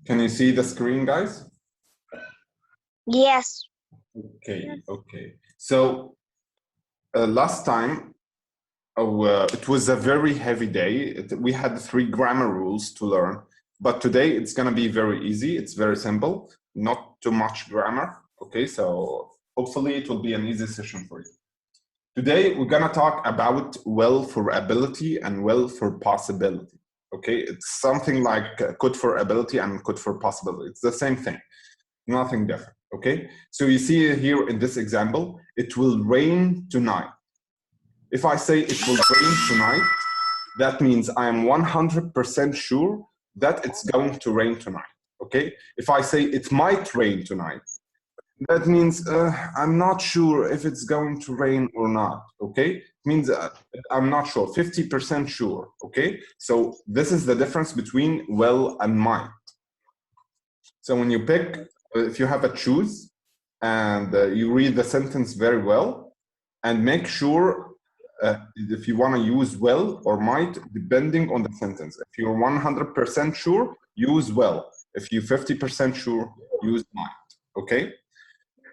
Can you see the screen, guys? Yes. Okay, okay. So last time, it was a very heavy day. We had 3 grammar rules to learn, but today it's going to be very easy. It's very simple, not too much grammar. Okay, so hopefully it will be an easy session for you. Today, we're going to talk about well for ability and well for possibility. Okay, it's something like could for ability and could for possibility. It's the same thing, nothing different. Okay, so you see here in this example, it will rain tonight. If I say it will rain tonight, that means I am 100% sure that it's going to rain tonight. Okay, if I say it might rain tonight, that means I'm not sure if it's going to rain or not. Okay, it means I'm not sure, 50% sure. Okay, so this is the difference between well and might. So when you pick, if you have a choose and you read the sentence very well and make sure if you want to use well or might depending on the sentence. If you're 100% sure, use well. If you're 50% sure, use might. Okay.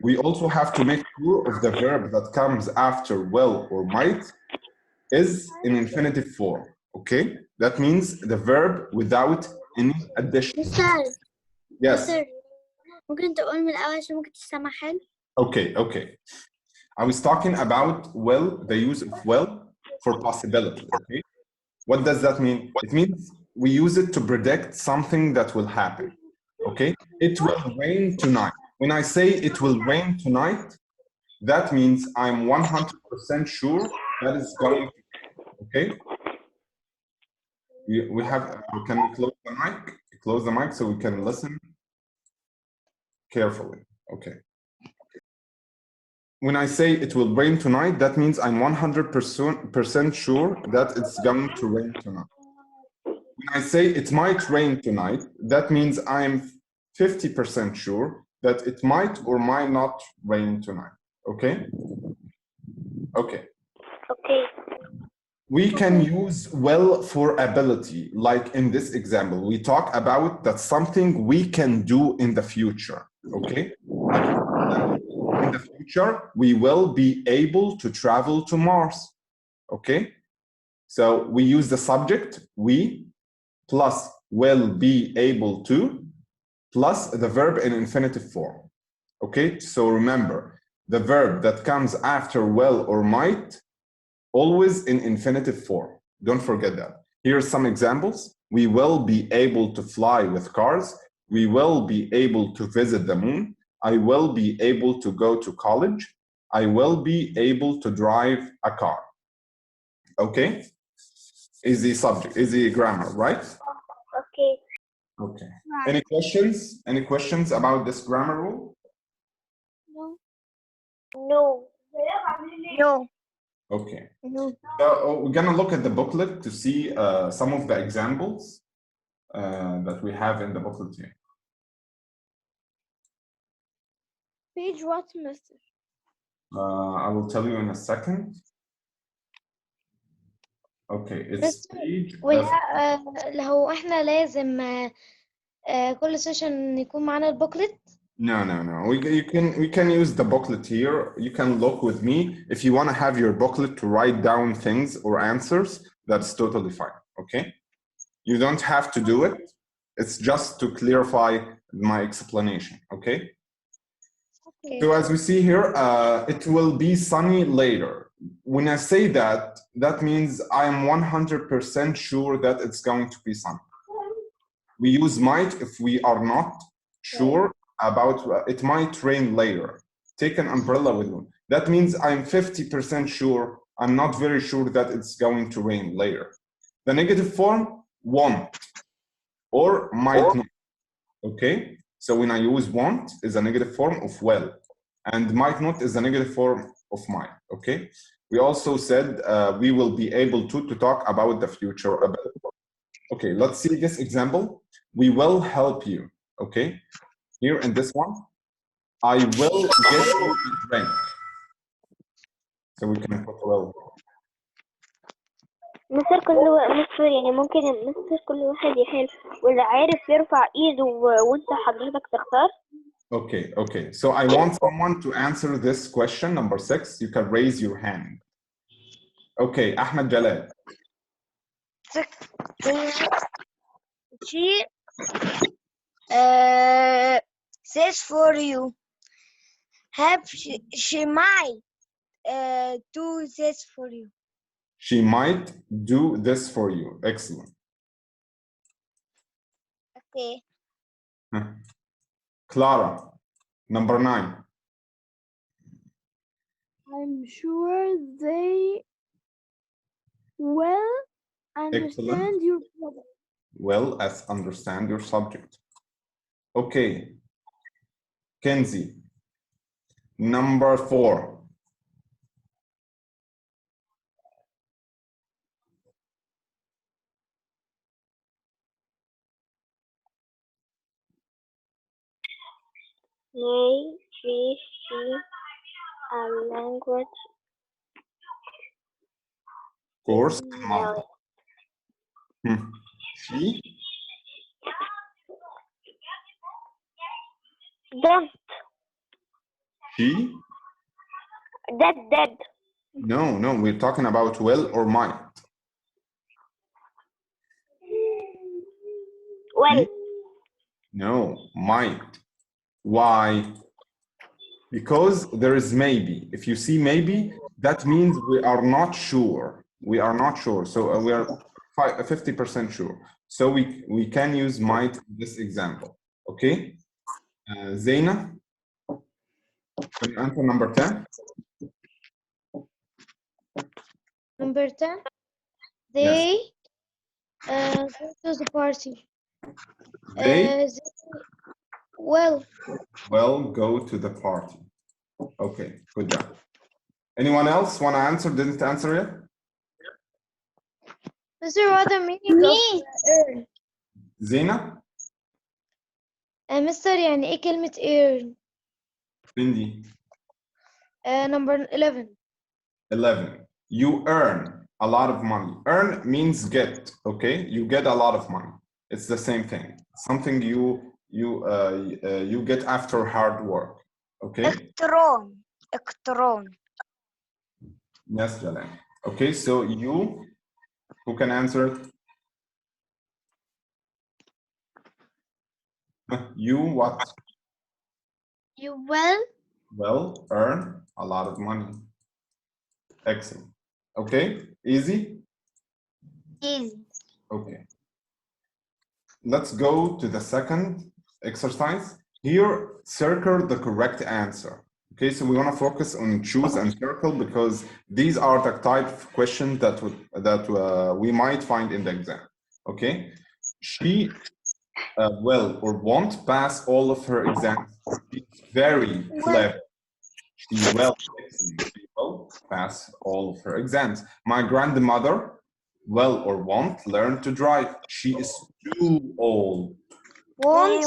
We also have to make sure of the verb that comes after well or might is in infinitive form. Okay, that means the verb without any addition. Yes. ممكن تقول من الأول عشان ممكن تسمع حلو. Okay. I was talking about well, the use of well for possibility. Okay, what does that mean? It means we use it to predict something that will happen. Okay, it will rain tonight. When I say it will rain tonight, that means I'm 100% sure that it's going to. Okay. Can we close the mic? Close the mic so we can listen carefully. Okay. When I say it will rain tonight, that means I'm 100% sure that it's going to rain tonight. When I say it might rain tonight, that means I'm 50% sure that it might or might not rain tonight. Okay? Okay. Okay. We can use well for ability, like in this example. We talk about that something we can do in the future. Okay? In the future, we will be able to travel to Mars. Okay? So we use the subject, we, plus will be able to, plus the verb in infinitive form. Okay? So remember, the verb that comes after will or might, always in infinitive form. Don't forget that. Here are some examples. We will be able to fly with cars. We will be able to visit the moon. I will be able to go to college. I will be able to drive a car. Okay? Easy subject, easy grammar, right? Okay. Okay. Any questions? Any questions about this grammar rule? No. Okay. So we're gonna look at the booklet to see some of the examples that we have in the booklet here. Page what, mister? I will tell you in a second. Okay, it's page. هو احنا لازم كل سيشن يكون معانا البوكلت. No. We can use the booklet here. You can look with me. If you want to have your booklet to write down things or answers, that's totally fine. Okay? You don't have to do it. It's just to clarify my explanation. Okay? So as we see here, it will be sunny later. When I say that, that means I am 100% sure that it's going to be sunny. We use might if we are not sure about it might rain later. Take an umbrella with you. That means I'm 50% sure. I'm not very sure that it's going to rain later. The negative form, won't or might not. Okay? So when I use won't is a negative form of will, and might not is a negative form of might. Okay? We also said we will be able to talk about the future ability. Okay, let's see this example. We will help you. Okay? Here in this one, I will get you a drink. So we can put will. مستر مستر يعني ممكن مستر كل واحد يحل واللي عارف يرفع ايده وانت حضرتك تختار. Okay. So I want someone to answer this question, number 6. You can raise your hand. Okay, Ahmed Jalal. She says for you. She might do this for you. She might do this for you. Excellent. Okay. Clara, number 9. I'm sure they will Excellent. your problem. Well, as understand your subject. Okay. Kenzie, number 4. May she a language Course. knowledge. She? Don't. She? Dead. No, we're talking about will or might. Well. No, might. Why? Because there is maybe. If you see maybe, that means we are not sure. We are not sure. So we are 50% sure. So we can use might in this example. Okay? Zaina, can you answer number 10? Number 10. They go to the party. They will go to the party. Okay, good job. Anyone else want to answer? Didn't answer yet? Mr. what the meaning of earn? زينة؟ مستر يعني ايه كلمة earn؟ Cindy. Number 11. 11. You earn a lot of money. Earn means get, okay? You get a lot of money. It's the same thing. Something you get after hard work, okay? Electron. Yes, Jalan. Okay, so you, who can answer it? You what? You will Well, earn a lot of money. Excellent. Okay, easy? Easy. Okay. Let's go to the second exercise. Here, circle the correct answer. Okay, so we want to focus on choose and circle because these are the type of questions that we might find in the exam. Okay, she will or won't pass all of her exams. She's very clever. She will pass all of her exams. My grandmother will or won't learn to drive. She is too old. Won't.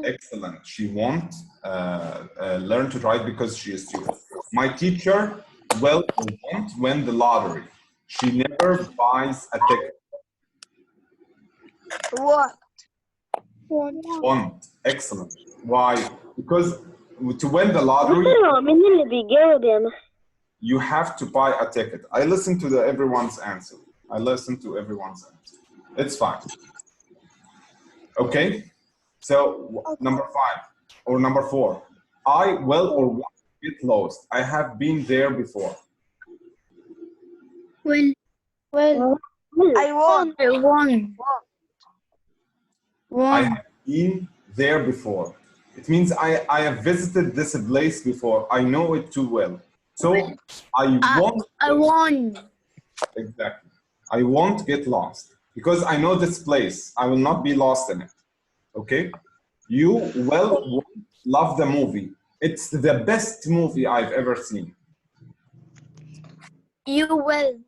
Excellent. She won't learn to drive because she is too old. My teacher will or won't win the lottery. She never buys a ticket. Won't. Excellent. Why? Because to win the lottery, you have to buy a ticket. I listen to everyone's answer. It's fine. Okay. So number 5 or number 4. I will or won't get lost. I have been there before. I won't. I have been there before. It means I have visited this place before. I know it too well. So I won't. Exactly. I won't get lost because I know this place. I will not be lost in it. Okay? You will love the movie. It's the best movie I've ever seen. You will.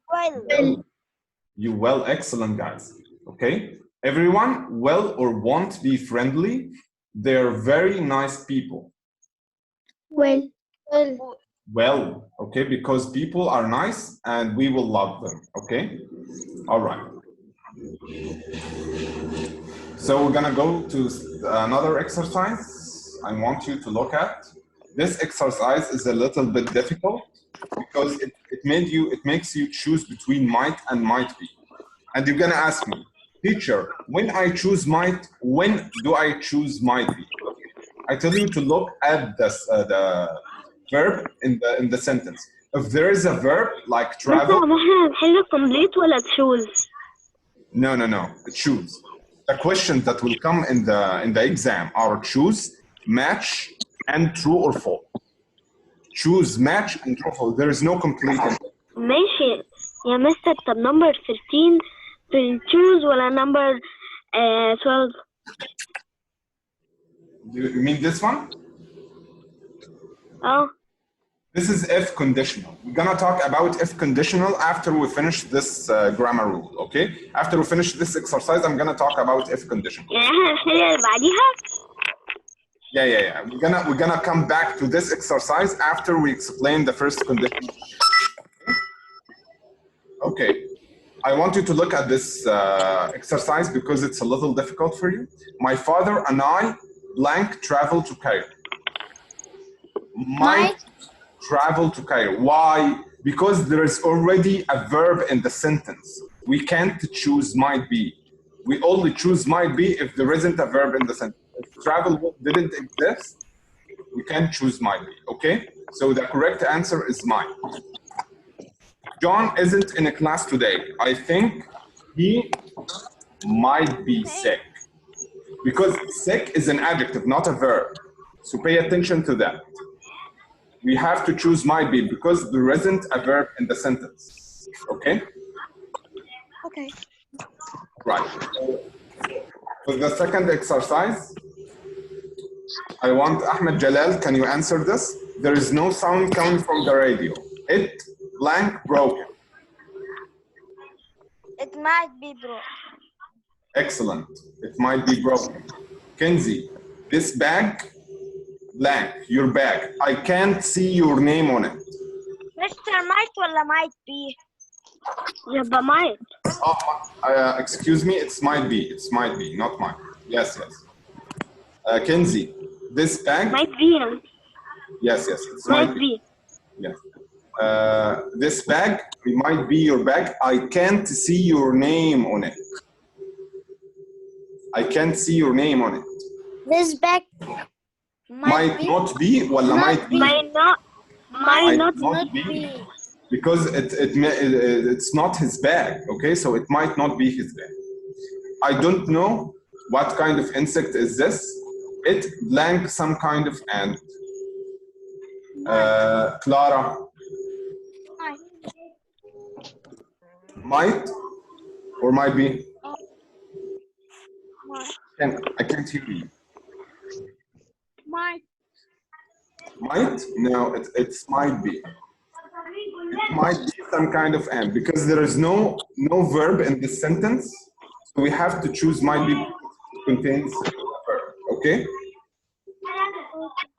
You will. Excellent, guys. Okay? Everyone will or won't be friendly. They're very nice people. Will. Well, okay, because people are nice and we will love them, okay? All right. So we're gonna go to another exercise I want you to look at. This exercise is a little bit difficult because it makes you choose between might and might be. And you're gonna ask me, teacher, when I choose might, when do I choose might be? I tell you to look at the verb in the sentence. If there is a verb like بس travel, هو احنا هنحل complete ولا choose؟ no, choose. The questions that will come in the exam are choose, match, and true or false. Choose, match, and true or false. There is no complete. ماشي يا مستر. طب number 13 في choose ولا number 12؟ You mean this one? اه. This is if conditional. We're gonna talk about if conditional after we finish this grammar rule, okay? After we finish this exercise, I'm gonna talk about if conditional. يعني احنا هنحل اللي بعديها؟ Yeah. We're gonna come back to this exercise after we explain the first condition. Okay. I want you to look at this exercise because it's a little difficult for you. My father and I blank travel to Cairo. Might travel to Cairo. Why? Because there is already a verb in the sentence. We can't choose might be. We only choose might be if there isn't a verb in the sentence. If travel didn't exist, we can't choose might be, okay? So the correct answer is might. John isn't in a class today. I think he might be sick. Because sick is an adjective, not a verb. So pay attention to that. We have to choose might be because there isn't a verb in the sentence. Okay? Okay. Right. For the second exercise, I want Ahmed Jalal, can you answer this? There is no sound coming from the radio. It blank broken. It might be broke. Excellent. It might be broken. Kenzie, this bag blank, your bag. I can't see your name on it. Mr. Might ولا might be? يبقى might. Excuse me, it's might be. It's might be, not might. Yes. Kenzie, this bag. might be. Yes. It's might be. Yes. This bag, it might be your bag. I can't see your name on it. I can't see your name on it. This bag Might not be ولا might be? Might not be. Because it's not his bag, okay? So it might not be his bag. I don't know what kind of insect is this. It blank some kind of ant. Clara. Might or might be? I can't hear you. Might. Might? No, it's might be. It might be some kind of ant because there is no verb in this sentence. So we have to choose might be contains a verb, okay?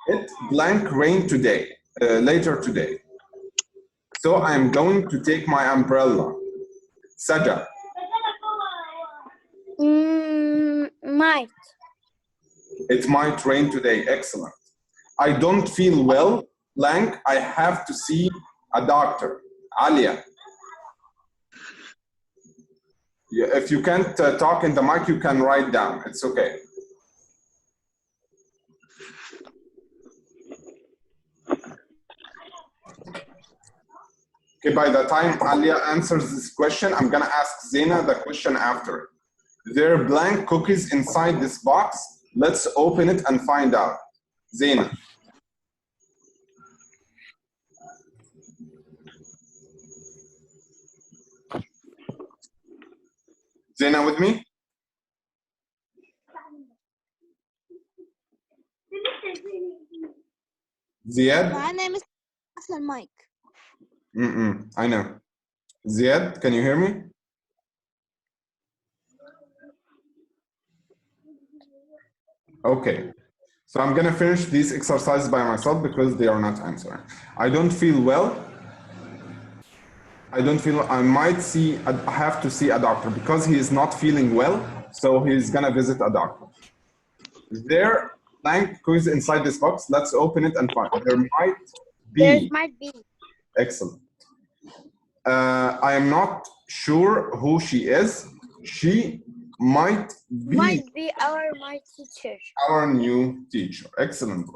It blank rain today, later today. So I'm going to take my umbrella. Saja. Might. It might rain today. Excellent. I don't feel well. Blank. I have to see a doctor. Alia. If you can't talk in the mic, you can write down. It's okay. Okay, by the time Alia answers this question, I'm gonna ask Zena the question after it. There are blank cookies inside this box. Let's open it and find out. Zena. Zena with me? Ziad? My name is Mike. I know. Ziad, can you hear me? Okay. So I'm gonna finish these exercises by myself because they are not answering. I don't feel well. I might see, I have to see a doctor because he is not feeling well, so he's gonna visit a doctor. There, blank quiz inside this box. Let's open it and find. There might be. Excellent. I am not sure who she is. She might be my teacher. our new teacher. Excellent.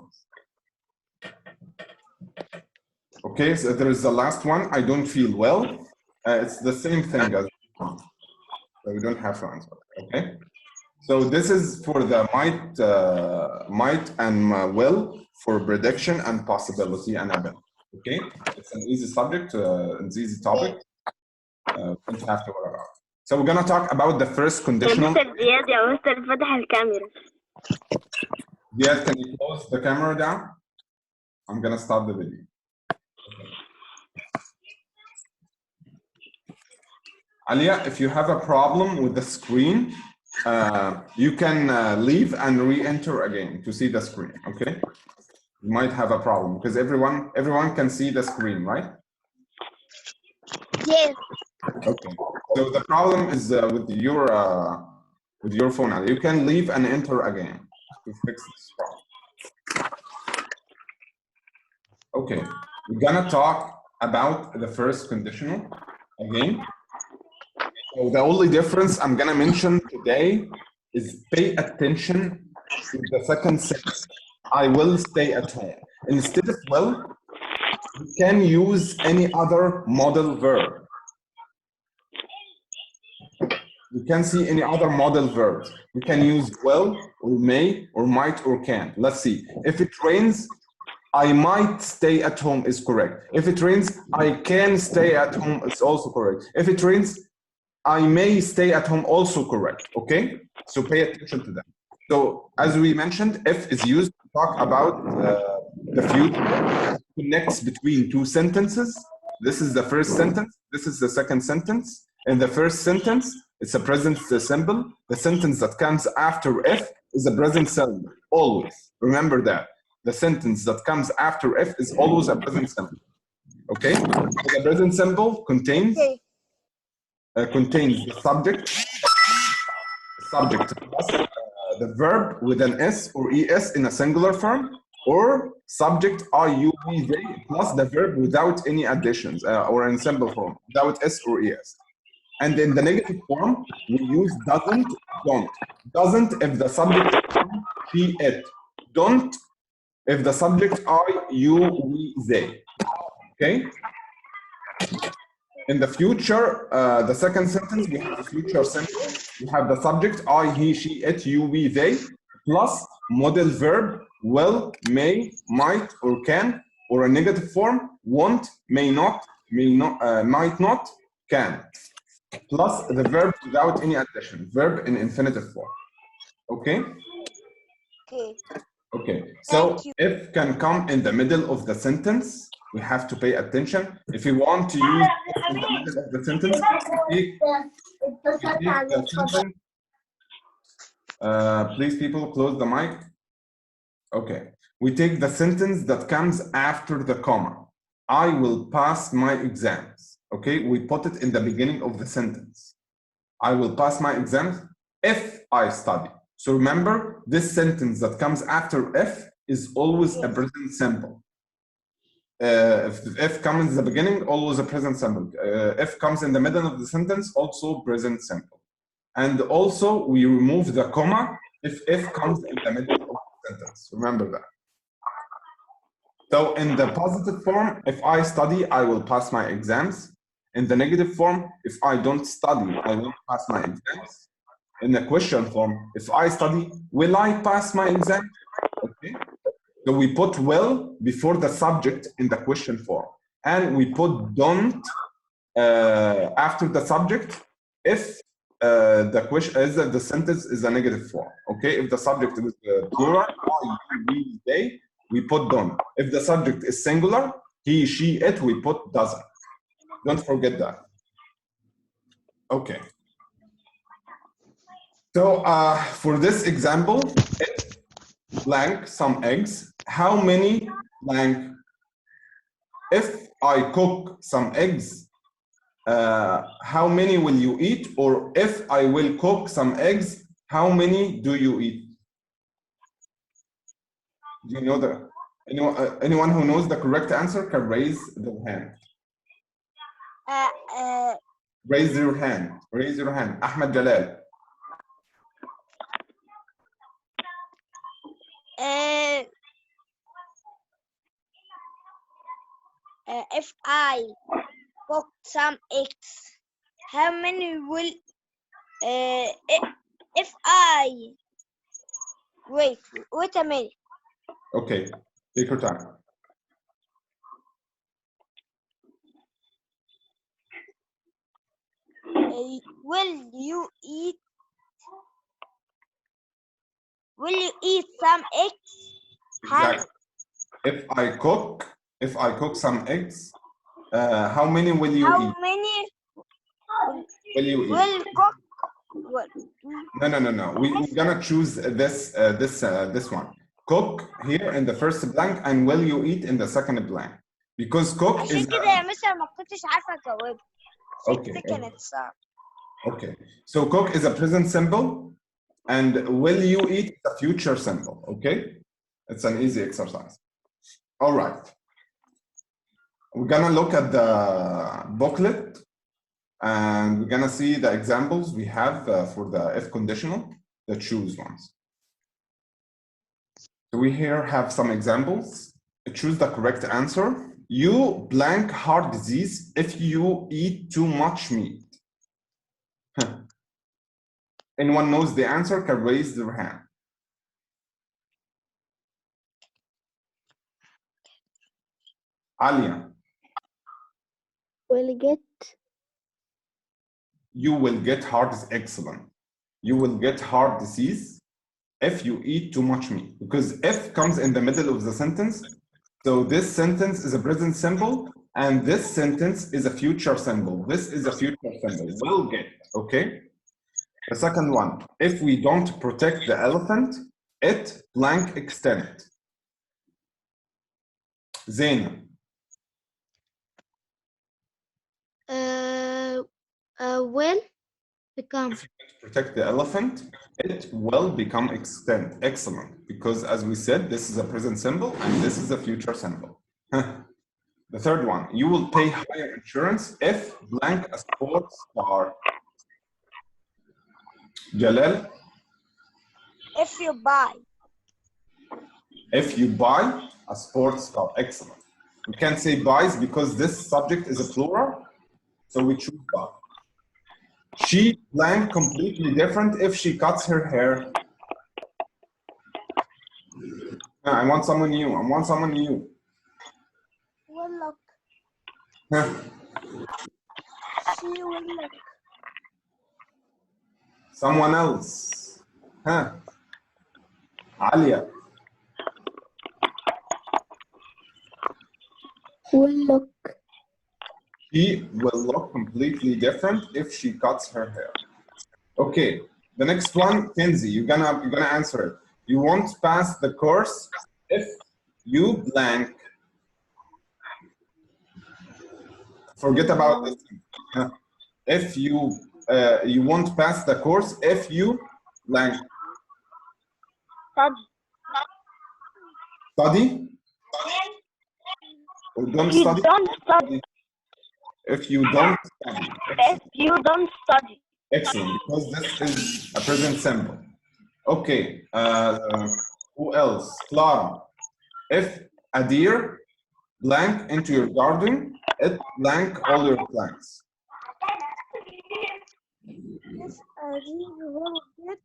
Okay, so there is the last one. I don't feel well. It's the same thing as so we don't have to answer. Okay. So this is for the might and will for prediction and possibility and ability. Okay, it's an easy subject, an easy topic. Don't have to worry about. So we're gonna talk about the first conditional. مستر زياد يا مستر فتح الكاميرا. Ziad, can you close the camera down? I'm gonna stop the video. Alia, if you have a problem with the screen, you can leave and re-enter again to see the screen. Okay, you might have a problem because everyone can see the screen, right? Yes. Okay. So the problem is with your phone. Alia. You can leave and enter again to fix this problem. Okay, we're gonna talk about the first conditional again. So the only difference I'm gonna mention today is pay attention to the second sentence. I will stay at home. Instead of will, you can use any other modal verb. You can see any other modal verbs. You can use will or may or might or can. Let's see. If it rains, I might stay at home is correct. If it rains, I can stay at home is also correct. If it rains, I may stay at home also correct, okay? So pay attention to that. So as we mentioned, if is used to talk about the future, connects between two sentences. This is the first sentence, this is the second sentence. In the first sentence, it's a present simple. The sentence that comes after if is a present simple, always. Remember that. The sentence that comes after if is always a present simple, okay? So the present simple contains the subject plus the verb with an S or ES in a singular form, or subject IUV they plus the verb without any additions or in simple form, without S or ES. And in the negative form, we use doesn't, don't. Doesn't if the subject she, it. Don't if the subject I, you, we, they. Okay? In the future, the second sentence, we have the future simple. We have the subject, I, he, she, it, you, we, they, plus modal verb, will, may, might, or can, or a negative form, won't, may not, might not, can. Plus the verb without any addition, verb in infinitive form. Okay? Okay. Okay, so if can come in the middle of the sentence, we have to pay attention. If you want to use it in the middle of the sentence, take the sentence. Please, people, close the mic. Okay, we take the sentence that comes after the comma. I will pass my exams. Okay, we put it in the beginning of the sentence. I will pass my exams if I study. So remember, this sentence that comes after if is always a present simple. If comes in the beginning, always a present simple. If comes in the middle of the sentence, also present simple. And also, we remove the comma if comes in the middle of the sentence. Remember that. So in the positive form, if I study, I will pass my exams. In the negative form, if I don't study, I won't pass my exams. In the question form, if I study, will I pass my exam? Okay. So we put will before the subject in the question form, and we put don't after the subject if the question is that the sentence is a negative form. Okay. If the subject is plural, I, you, we, they, we put don't. If the subject is singular, he, she, it, we put doesn't. Don't forget that. Okay. So for this example, blank some eggs, how many blank? If I cook some eggs, how many will you eat? Or if I will cook some eggs, how many do you eat? Do you know the anyone who knows the correct answer can raise their hand. Raise your hand. Raise your hand. Ahmed Jalal. If I cook some eggs, how many will if I wait a minute. Okay, take your time. Will you eat some eggs? Exactly. If I cook some eggs, how many will you eat? How many Will you eat? will cook? No. We're gonna choose this one. Cook here in the first blank, and will you eat in the second blank? Because cook عشان is كده يا مستر ما كنتش عارفة أجاوبها. عشان كده okay. كانت صعبة. Okay. So cook is a present simple, and will you eat the future simple? Okay. It's an easy exercise. All right. We're gonna look at the booklet, and we're gonna see the examples we have for the if conditional, the choose ones. So we here have some examples. Choose the correct answer. You blank heart disease if you eat too much meat. Anyone knows the answer can raise their hand. Alia. will get You will get heart is excellent. You will get heart disease if you eat too much meat, because if comes in the middle of the sentence. So this sentence is a present simple, and this sentence is a future symbol. This is a future symbol. Will get, okay? The second one, if we don't protect the elephant, it blank extent. Zain. Will become. If you don't protect the elephant, it will become extent. Excellent. Because as we said, this is a present symbol and this is a future symbol. The third one, you will pay higher insurance if blank a sports car. Jalal. If you buy. If you buy a sports car. Excellent. We can't say buys because this subject is a plural, so we choose buy. She blank completely different if she cuts her hair. I want someone new. I want someone new. Will look. She will look. Someone else. Alia. will look She will look completely different if she cuts her hair. Okay, the next one, Kenzie, you're gonna answer it. You won't pass the course if you blank. Forget about this. If you you won't pass the course if you blank. Study. Or don't you study. don't study If you don't study. if you don't study Excellent, because this is a present simple. Okay, who else? Clara. If a deer blank into your garden, it blank all your plants. If a deer will get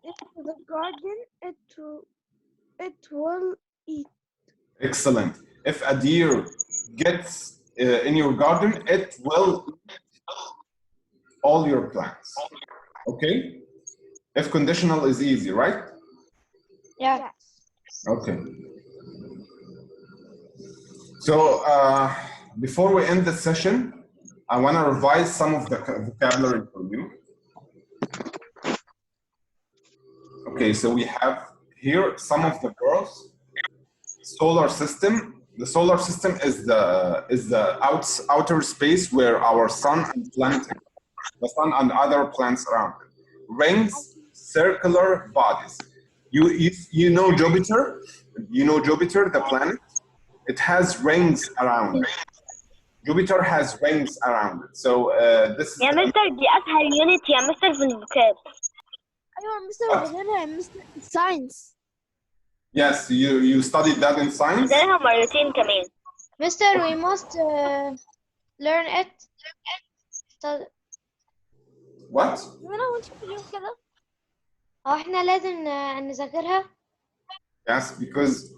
into the garden, it will eat. Excellent. If a deer gets in your garden, it will eat all your plants. Okay? If conditional is easy, right? Yeah. Okay. So before we end the session, I want to revise some of the vocabulary for you. Okay, so we have here some of the world's solar system. The solar system is the outer space where our sun and planet, the sun and other planets around it. Rings, circular bodies. You know Jupiter? You know Jupiter, the planet? It has rings around it. Jupiter has rings around it. So this is يا مستر دي أسهل يونت يا مستر في الفوكاب. أيوة مستر غيرها يا مستر ساينس. Yes, you studied that in science? عندنا مرتين كمان. Mister, we must learn it. What? أنا وأنت بتقولي كده. احنا لازم نذاكرها. Yes, because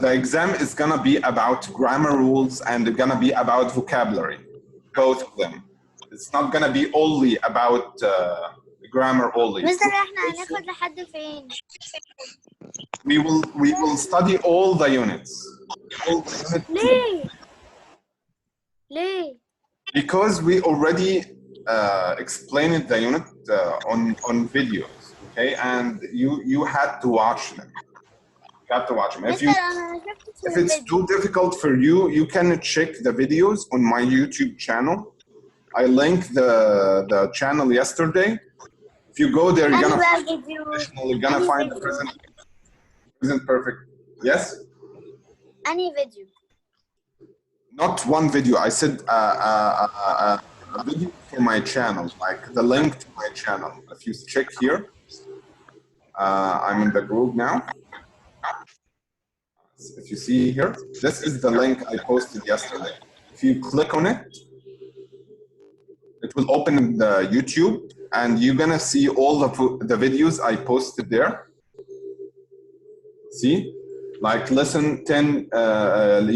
the exam is gonna be about grammar rules and it's gonna be about vocabulary, both of them. It's not gonna be only about grammar only. مستر احنا هناخد لحد فين؟ We will study all the units. All the units. ليه؟ Because we already explained the unit on videos, okay? And you had to watch them. You have to watch them. If it's too difficult for you, you can check the videos on my YouTube channel. I linked the channel yesterday. If you go there, you're gonna find the present perfect. Yes? Any video? Not one video. I said a video for my channel, like the link to my channel. If you check here, I'm in the group now. If you see here, this is the link I posted yesterday. If you click on it, it will open the YouTube and you're gonna see all the videos I posted there. See? Like lesson 10,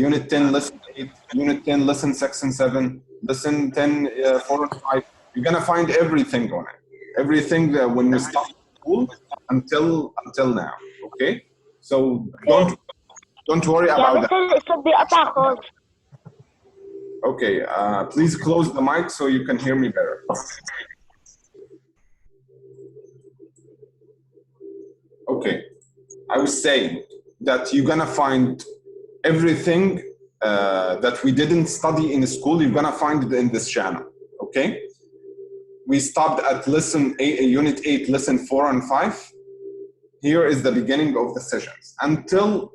unit 10, lesson 8, unit 10, lesson 6 and 7, lesson 10, 4 and 5. You're gonna find everything on it. Everything when we start school until now. Okay? So don't worry about that. الصوت بيقطع خالص. Okay, please close the mic so you can hear me better. Okay, I was saying that you're gonna find everything that we didn't study in school, you're gonna find it in this channel, okay? We stopped at lesson 8, unit 8, lesson 4 and 5. Here is the beginning of the sessions. Until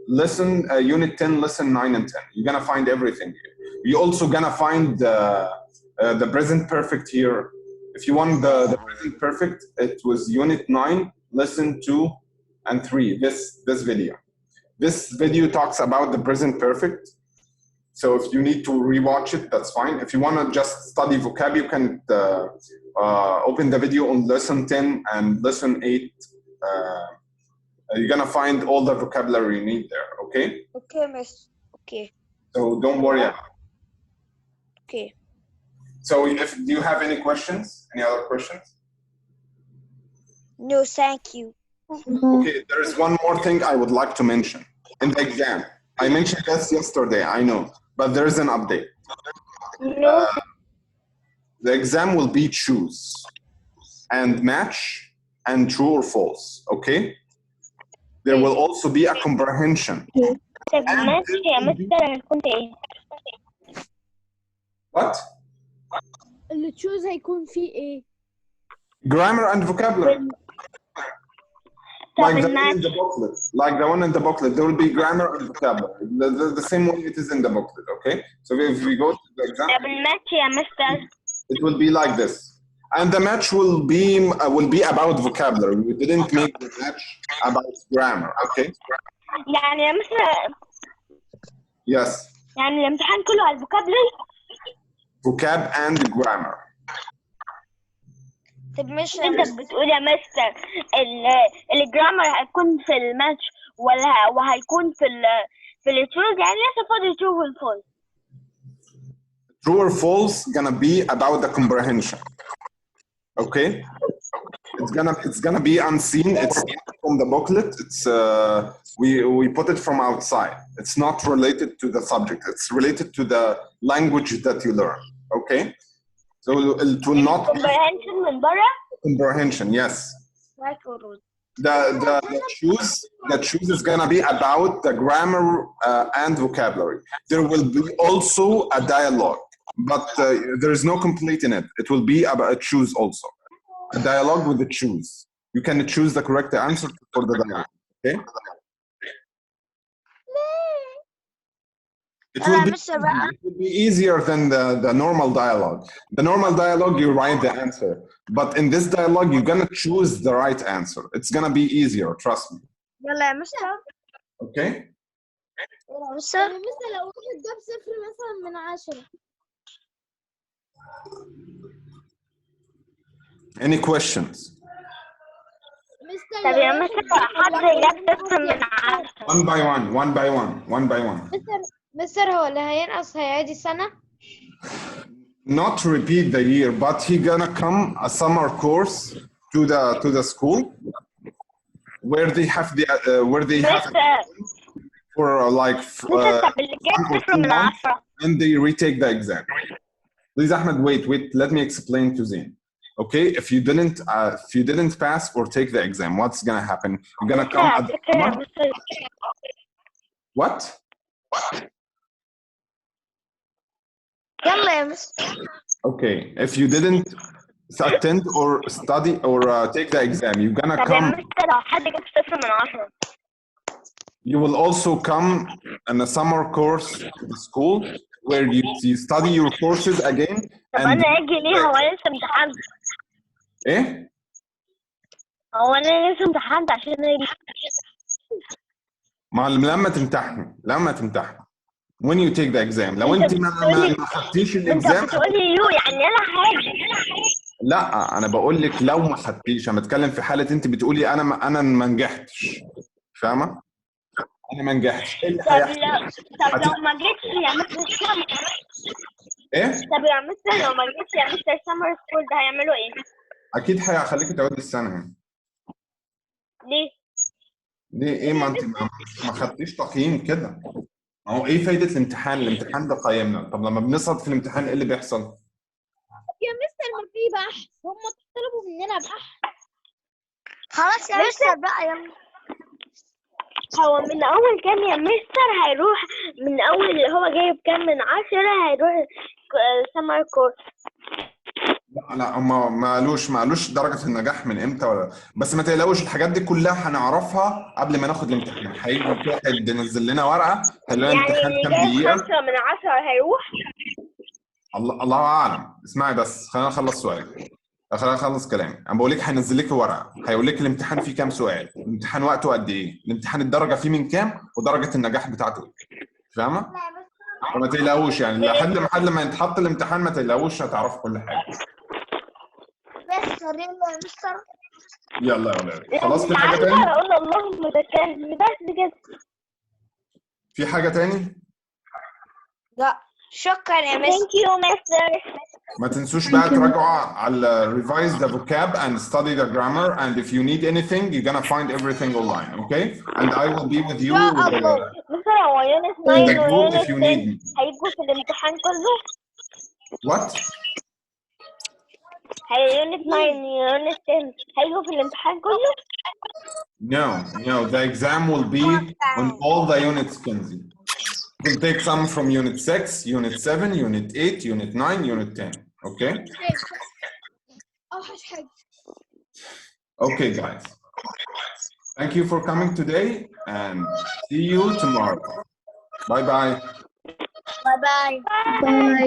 lesson, unit 10, lesson 9 and 10. You're gonna find everything here. You're also gonna find the present perfect here. If you want the present perfect, it was unit 9, lesson 2 and 3, this video. This video talks about the present perfect. So if you need to rewatch it, that's fine. If you want to just study vocab, you can open the video on lesson 10 and lesson 8. You're gonna find all the vocabulary you need there, okay? Okay, miss. Okay. So don't worry about it. Okay. So do you have any questions? Any other questions? No, thank you. Okay, there is one more thing I would like to mention. In the exam, I mentioned this yesterday, I know, but there is an update. No. The exam will be choose and match and true or false, okay? There will also be a comprehension. طب ماشي يا مستر هيكون ايه؟ What? اللي تشوز هيكون فيه ايه؟ Grammar and vocabulary. طب Like the one in الماتش the booklet. Like the one in the booklet, there will be grammar and vocabulary. The same way it is in the booklet, okay? So if we go to the exam, طب الماتش يا مستر it will be like this. And the match will be about vocabulary. We didn't make the match about grammar, okay? يعني يا مستر Yes, يعني الامتحان كله على الفوكابلري. vocab and grammar. طب مش انت بتقول يا مستر الجرامر هيكون في الماتش وهيكون في التروز، يعني لسه فاضل ترو والفولس. True or false gonna be about the comprehension. Okay? It's gonna be unseen. It's not from the booklet. It's we put it from outside. It's not related to the subject. It's related to the language that you learn. Okay? So it will not be comprehension من بره. comprehension. Yes. right or wrong. the choose is gonna be about the grammar and vocabulary. There will be also a dialogue, but there is no complete in it. It will be about a choose also. A dialogue with the choose. You can choose the correct answer for the dialogue. Okay. It will be easier than the normal dialogue. The normal dialogue, you write the answer. But in this dialogue, you're going to choose the right answer. It's going to be easier, trust me. يلا يا مستر. Okay? يا مستر لو واحد جاب 0 مثلا من 10. Any questions? طب يا مستر حد جاب 0 من 10. One by one. مستر هو اللي هينقص هيعيد السنة؟ Not repeat the year, but he gonna come a summer course to the school where they have for like and they retake the exam. Please, Ahmed, wait. Let me explain to Zain. Okay, if you didn't pass or take the exam, what's gonna happen? You're gonna come at the summer. What? يلا يا مستر. Okay, if you didn't attend or study or take the exam, you're gonna طب يا come. مستر لو حد جاب 0 من 10. You will also come in a summer course to the school where you study your courses again. طب انا اجي ليه؟ هو انا لسه امتحنت. ايه؟ هو انا لسه امتحنت عشان اجي. لما تمتحن. When you take the exam. لو انت ما خدتيش الاكزام. انت بتقولي يو يعني انا حاجه. لا انا بقول لك لو ما خدتيش، انا بتكلم في حاله انت بتقولي انا ما نجحتش. فاهمه؟ انا ما نجحتش. ايه اللي هيحصل؟ طب لو ما جيتش يا مستر سمر. ايه؟ طب يا مستر لو ما جيتش يا مستر سمر سكول ده هيعملوا ايه؟ اكيد هيخليكي تعودي السنه يعني. ليه ايه؟ ما انت ما خدتيش تقييم كده. ما هو ايه فايده الامتحان؟ الامتحان ده قيمنا. طب لما بنسقط في الامتحان ايه اللي بيحصل؟ يا مستر ما في بحث، هم طلبوا مننا بحث. خلاص يا مستر بقى يلا. هو من اول كام يا مستر هيروح؟ من اول اللي هو جايب كام من 10 هيروح سمر كورس. لا هم ما قالوش درجه النجاح من امتى ولا، بس ما تقلقوش الحاجات دي كلها هنعرفها قبل ما ناخد الامتحان. هيجي كده ينزل لنا ورقه هنلاقي يعني امتحان اللي كام جايب دقيقه. 5 من 10 هيروح. الله اعلم. اسمعي بس خلينا نخلص سؤال. خلينا نخلص كلامي. انا بقول لك هينزل لك ورقه هيقول لك الامتحان فيه كام سؤال، الامتحان وقته قد ايه، الامتحان الدرجه فيه من كام، ودرجه النجاح بتاعته ايه. فاهمه؟ فما تقلقوش يعني لحد ما يتحط الامتحان ما تقلقوش هتعرفوا كل حاجه. مستر يلا يا مستر. يلا يا ولاد خلاص. في حاجه تاني؟ اقول اللهم ذكرني بس كده. في حاجه تاني؟ لا شكرا يا مستر. Thank you مستر. ما تنسوش بقى تراجعوا على revise the vocab and study the grammar, and if you need anything you're gonna find everything online, okay? And I will be with you with مستر هو يونس 9 ويونس 10 هيجوا في الامتحان كله؟ What? يونس 9 ويونس 10 هيجوا في الامتحان كله؟ No, the exam will be on all the units, Kenzie. We'll take some from Unit 6, Unit 7, Unit 8, Unit 9, Unit 10. Okay? Okay, guys. Thank you for coming today and see you tomorrow. Bye-bye. Bye-bye. Bye.